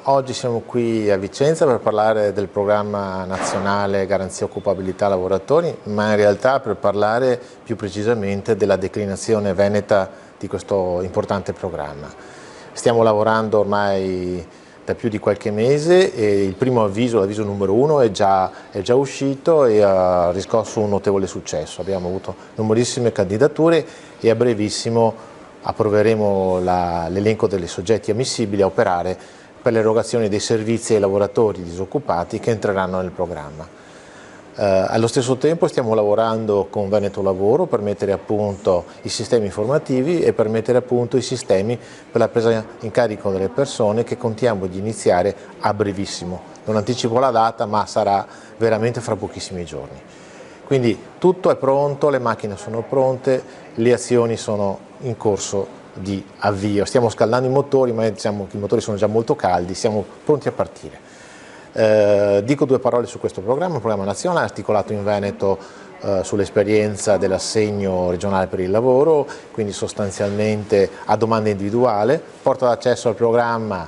Oggi siamo qui a Vicenza per parlare del programma nazionale Garanzia Occupabilità Lavoratori, ma in realtà per parlare più precisamente della declinazione veneta di questo importante programma. Stiamo lavorando ormai da più di qualche mese e il primo avviso, l'avviso numero 1, è già uscito e ha riscosso un notevole successo. Abbiamo avuto numerosissime candidature e a brevissimo approveremo l'elenco dei soggetti ammissibili a operare per l'erogazione dei servizi ai lavoratori disoccupati che entreranno nel programma. Allo stesso tempo stiamo lavorando con Veneto Lavoro per mettere a punto i sistemi informativi e per mettere a punto i sistemi per la presa in carico delle persone che contiamo di iniziare a brevissimo. Non anticipo la data, ma sarà veramente fra pochissimi giorni. Quindi tutto è pronto, le macchine sono pronte, le azioni sono in corso di avvio. Stiamo scaldando i motori, ma diciamo che i motori sono già molto caldi, siamo pronti a partire. Dico due parole su questo programma, un programma nazionale articolato in Veneto sull'esperienza dell'assegno regionale per il lavoro, quindi sostanzialmente a domanda individuale, porta d'accesso al programma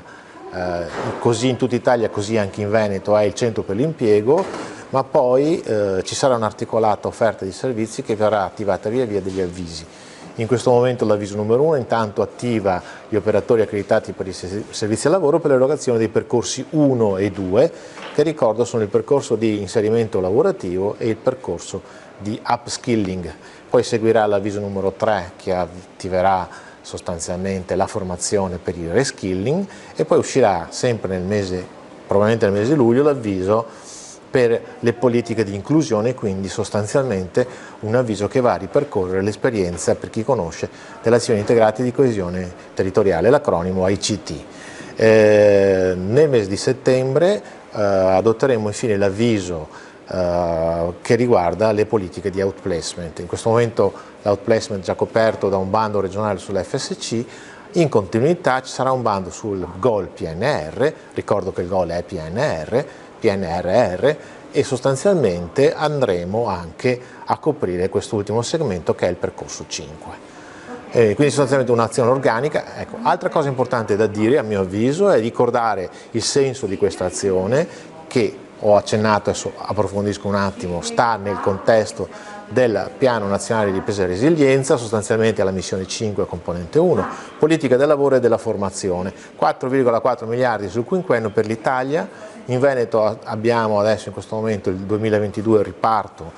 così in tutta Italia, così anche in Veneto è il centro per l'impiego, ma poi ci sarà un'articolata offerta di servizi che verrà attivata via via degli avvisi. In questo momento l'avviso numero 1 intanto attiva gli operatori accreditati per i servizi al lavoro per l'erogazione dei percorsi 1 e 2, che ricordo sono il percorso di inserimento lavorativo e il percorso di upskilling. Poi seguirà l'avviso numero 3 che attiverà sostanzialmente la formazione per il reskilling e poi uscirà sempre probabilmente nel mese di luglio, l'avviso per le politiche di inclusione, quindi sostanzialmente un avviso che va a ripercorrere l'esperienza, per chi conosce, delle azioni integrate di coesione territoriale, l'acronimo AICT. Nel mese di settembre adotteremo infine l'avviso che riguarda le politiche di outplacement. In questo momento l'outplacement è già coperto da un bando regionale sull'FSC, in continuità ci sarà un bando sul GOL PNR, ricordo che il GOL è PNRR, e sostanzialmente andremo anche a coprire quest'ultimo segmento che è il percorso 5. Quindi sostanzialmente un'azione organica. Ecco, altra cosa importante da dire a mio avviso è ricordare il senso di questa azione che ho accennato, adesso approfondisco un attimo, sta nel contesto del Piano Nazionale di Ripresa e Resilienza, sostanzialmente alla missione 5 componente 1, politica del lavoro e della formazione, 4,4 miliardi sul quinquennio per l'Italia. In Veneto abbiamo adesso in questo momento il 2022 il riparto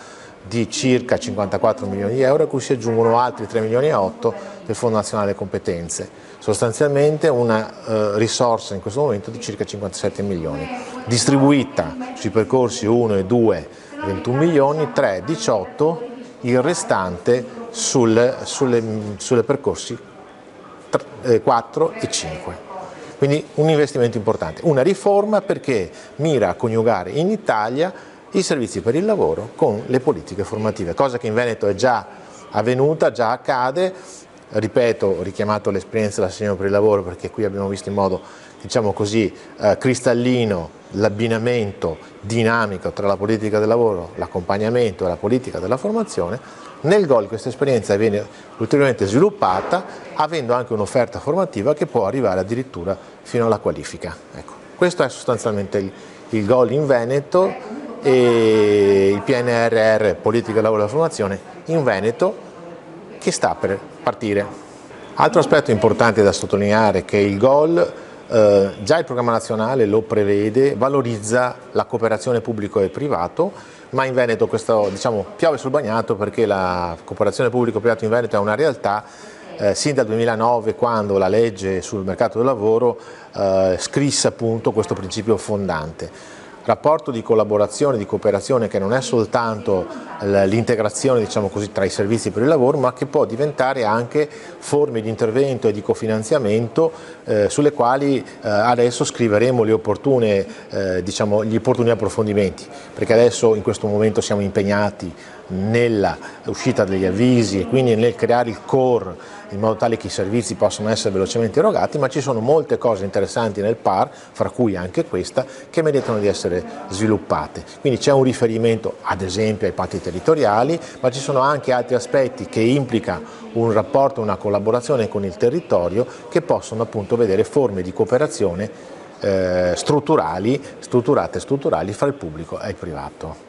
di circa 54 milioni di euro, a cui si aggiungono altri 3 milioni e 8 del Fondo Nazionale Competenze, sostanzialmente una risorsa in questo momento di circa 57 milioni, distribuita sui percorsi 1 e 2 21 milioni, 3, 18, il restante sulle percorsi 4 e 5. Quindi un investimento importante, una riforma perché mira a coniugare in Italia i servizi per il lavoro con le politiche formative, cosa che in Veneto è già avvenuta, già accade. Ripeto, ho richiamato l'esperienza dell'assegno per il lavoro perché qui abbiamo visto in modo, diciamo così, cristallino l'abbinamento dinamico tra la politica del lavoro, l'accompagnamento e la politica della formazione. Nel GOL questa esperienza viene ulteriormente sviluppata, avendo anche un'offerta formativa che può arrivare addirittura fino alla qualifica. Ecco, questo è sostanzialmente il GOL in Veneto e il PNRR, politica del lavoro e della formazione, in Veneto, che sta per partire. Altro aspetto importante da sottolineare è che il GOL, già il programma nazionale lo prevede, valorizza la cooperazione pubblico e privato, ma in Veneto questo, diciamo, piove sul bagnato perché la cooperazione pubblico-privato in Veneto è una realtà sin dal 2009, quando la legge sul mercato del lavoro scrisse appunto questo principio fondante. Rapporto di collaborazione, di cooperazione che non è soltanto l'integrazione, diciamo così, tra i servizi per il lavoro, ma che può diventare anche forme di intervento e di cofinanziamento sulle quali adesso scriveremo gli opportuni approfondimenti, perché adesso in questo momento siamo impegnati nella uscita degli avvisi e quindi nel creare il core in modo tale che i servizi possano essere velocemente erogati, ma ci sono molte cose interessanti nel PAR, fra cui anche questa, che meritano di essere sviluppate. Quindi c'è un riferimento ad esempio ai patti territoriali, ma ci sono anche altri aspetti che implica un rapporto, una collaborazione con il territorio, che possono appunto vedere forme di cooperazione strutturate e strutturali fra il pubblico e il privato.